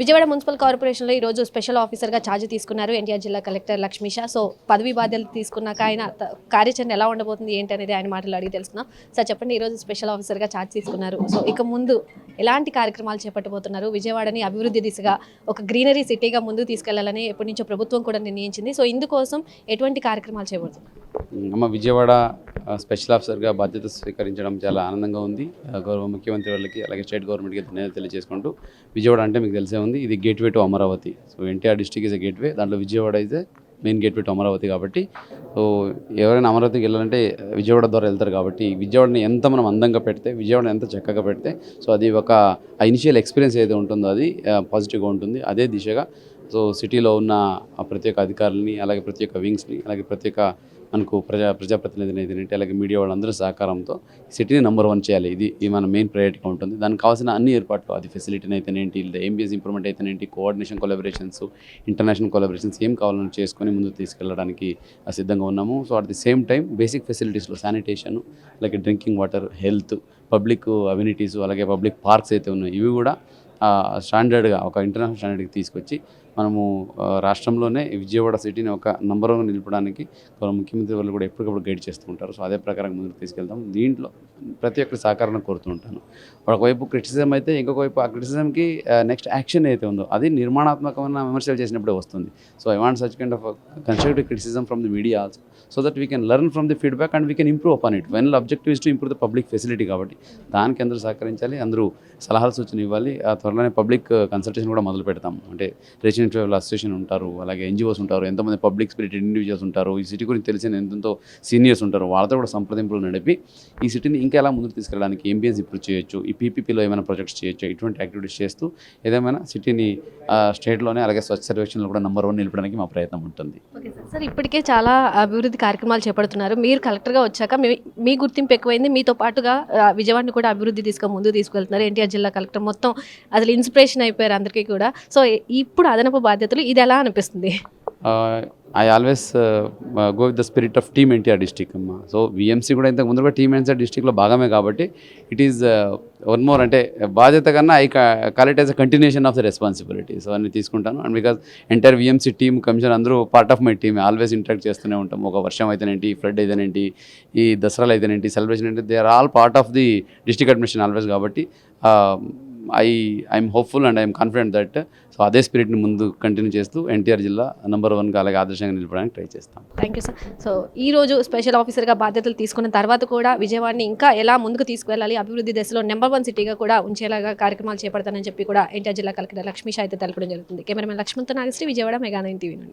Vijayawada municipal కార్పొరేషన్లో ఈరోజు special ఆఫీసర్గా ఛార్జ్ తీసుకున్నారు ఎన్టీఆర్ జిల్లా కలెక్టర్ లక్ష్మీష. సో పదవి బాధ్యతలు తీసుకున్నాక ఆయన కార్యాచరణ ఎలా ఉండబోతుంది ఏంటి అనేది ఆయన మాటలు అడిగి తెలుసుకుందాం. సార్ చెప్పండి, ఈరోజు స్పెషల్ ఆఫీసర్గా ఛార్జ్ తీసుకున్నారు. సో ఇక ముందు ఎలాంటి కార్యక్రమాలు చేపట్టబోతున్నారు? విజయవాడని అభివృద్ధి దిశగా ఒక గ్రీనరీ సిటీగా ముందుకు తీసుకెళ్లాలని ఎప్పటి నుంచో ప్రభుత్వం కూడా నిర్ణయించింది. సో ఇందుకోసం ఎటువంటి కార్యక్రమాలు చేయబోతున్నారు? విజయవాడ స్పెషల్ ఆఫీసర్గా బాధ్యత స్వీకరించడం చాలా ఆనందంగా ఉంది. గౌరవ ముఖ్యమంత్రి వాళ్ళకి అలాగే స్టేట్ గవర్నమెంట్కి ధన్యవాదాలు తెలియజేసుకుంటూ, విజయవాడ అంటే మీకు తెలిసే ఉంది, ఇది gateway to Amaravati. So NTR district is a gateway, దాంట్లో విజయవాడ అయితే మెయిన్ గేట్వే టు అమరావతి. కాబట్టి సో ఎవరైనా అమరావతికి వెళ్ళాలంటే విజయవాడ ద్వారా వెళ్తారు. కాబట్టి విజయవాడని ఎంత మనం అందంగా పెడితే, విజయవాడని ఎంత చక్కగా పెడితే, సో అది ఒక ఇనిషియల్ ఎక్స్పీరియన్స్ ఏదైతే ఉంటుందో అది పాజిటివ్గా ఉంటుంది. అదే దిశగా సో సిటీలో ఉన్న ప్రతి ఒక్క అధికారులని, అలాగే ప్రతి ఒక్క వింగ్స్ని, అలాగే ప్రతి ఒక్క మనకు ప్రజాప్రతినిధిని ఏంటంటే అలాగే మీడియా వాళ్ళందరూ సహకారంతో సిటీని నెంబర్ 1 చేయాలి. ఇది మన మెయిన్ ప్రయారిటీగా ఉంటుంది. దానికి కావాల్సిన అన్ని ఏర్పాట్లు, అది ఫెసిలిటీని అయితేనేంటి, ఎంబీఎస్ ఇంప్రూవ్మెంట్ అయితేనేంటి, కోఆర్డినేషన్ కొలాబరేషన్స్, ఇంటర్నేషనల్ కొలాబరేషన్స్ ఏం కావాలని చేసుకొని ముందుకు తీసుకెళ్ళడానికి సిద్ధంగా ఉన్నాము. So at the same time basic ఫెసిలిటీస్లో శానిటేషన్, అలాగే drinking water, health, public amenities, అలాగే పబ్లిక్ పార్క్స్ అయితే ఉన్నాయి, ఇవి కూడా స్టాండర్డ్గా ఒక ఇంటర్నేషనల్ స్టాండర్డ్కి తీసుకొచ్చి మనము రాష్ట్రంలోనే విజయవాడ సిటీని ఒక నంబర్ 1 నిలపడానికి ముఖ్యమంత్రి వాళ్ళు కూడా ఎప్పటికప్పుడు గైడ్ చేస్తూ ఉంటారు. సో అదే ప్రకారం ముందుకు తీసుకెళ్తాం. దీంట్లో ప్రతి ఒక్కరి సహకారాన్ని కోరుతూ ఉంటాను. ఒకవైపు క్రిటిసిజం అయితే, ఇంకొక వైపు ఆ క్రిటిసిజంకి నెక్స్ట్ యాక్షన్ అయితే ఉందో అది నిర్మాణాత్మకమైన విమర్శలు చేసినప్పుడే వస్తుంది. So I want such kind of constructive criticism from the media also, so that we can learn from the feedback and we can improve upon it. Final objective is to improve the public facility. కాబట్టి దానికి అందరూ సహకరించాలి, అందరూ సలహాలు సూచన ఇవ్వాలి. త్వరలోనే public consultation కూడా మొదలు పెడతాం. అంటే రెసిడెన్షియల్ అసోసియేషన్ ఉంటారు, అలాగే ఎన్జిఓస్ ఉంటారు, ఎంతమంది పబ్లిక్ స్పిరిటెడ్ ఇండివిజువల్స్ ఉంటారు, ఈ సిటీ గురించి తెలిసిన ఎంతో సీనియర్స్ ఉంటారు, వాళ్ళతో కూడా సంప్రదింపులు నడిపి ఈ సిటీని ఇంకా ఎలా ముందుకు తీసుకెళ్ళడానికి ఎంబీఎస్ ఇంప్రూవ్ చేయొచ్చు, ఈ పీపీపీలో ఏమైనా ప్రాజెక్ట్స్ చేయొచ్చు, ఇటువంటి యాక్టివిటీస్ చేస్తూ ఏదేమైనా సిటీని స్టేట్లోనే అలాగే స్వచ్ఛ సర్వేక్షన్లో కూడా నెంబర్ 1 నిలపడానికి మా ప్రయత్నం ఉంటుంది. ఓకే సార్, ఇప్పటికే చాలా అభివృద్ధి కార్యక్రమాలు చేపడుతున్నారు. మీరు కలెక్టర్గా వచ్చాక మీ గుర్తింపు ఎక్కువైంది. మీతో పాటుగా విజయవాడని కూడా అభివృద్ధి ముందుకు తీసుకెళ్తున్నారు. ఎన్టీఆర్ జిల్లా కలెక్టర్ మొత్తం అసలు ఇన్స్పిరేషన్ అయిపోయారు అందరికీ కూడా. సో ఇప్పుడు అదనపు బాధ్యతలు, ఇది ఎలా అనిపిస్తుంది? I always go with the spirit of team NTR district అమ్మ. సో విఎంసీ కూడా ఇంతకు ముందు కూడా టీమ్ ఎన్టీఆర్ డిస్ట్రిక్ట్లో భాగమే. కాబట్టి ఇట్ ఈస్ వన్ మోర్, అంటే బాధ్యత కన్నా I call it as a continuation of the responsibility. So అన్ని తీసుకుంటాను. And because entire VMC team, commission అందరూ part of my team. Always interact చేస్తూనే ఉంటాం. ఒక వర్షం అయితేనేంటి, ఫ్లడ్ అయితేనేంటి, ఈ దసరాలు అయితేనేంటి, సెలబ్రేషన్ అంటే they are all part of the district administration always. కాబట్టి I'm hopeful and I'm confident that so అదే స్పిరిట్ని ముందు కంటిన్యూ చేస్తూ ఎన్టీఆర్ జిల్లా నెంబర్ 1గా అలాగే ఆదర్శంగా నిలపడానికి ట్రై చేస్తాం. Thank you sir. సో ఈరోజు స్పెషల్ ఆఫీసర్గా బాధ్యతలు తీసుకున్న తర్వాత కూడా విజయవాడని ఇంకా ఎలా ముందుకు తీసుకువెళ్ళాలి, అభివృద్ధి దశలో నెంబర్ 1 సిటీగా కూడా ఉంచేలాగా కార్యక్రమాలు చేపడతానని చెప్పి కూడా ఎన్టీఆర్ జిల్లా కలెక్టర్ లక్ష్మీష అయితే తెలపడం జరుగుతుంది. కెమెరామెన్ లక్ష్మణ్తో నాగశ్రీ, విజయవాడ మెగా 9 టీవీ నుండి.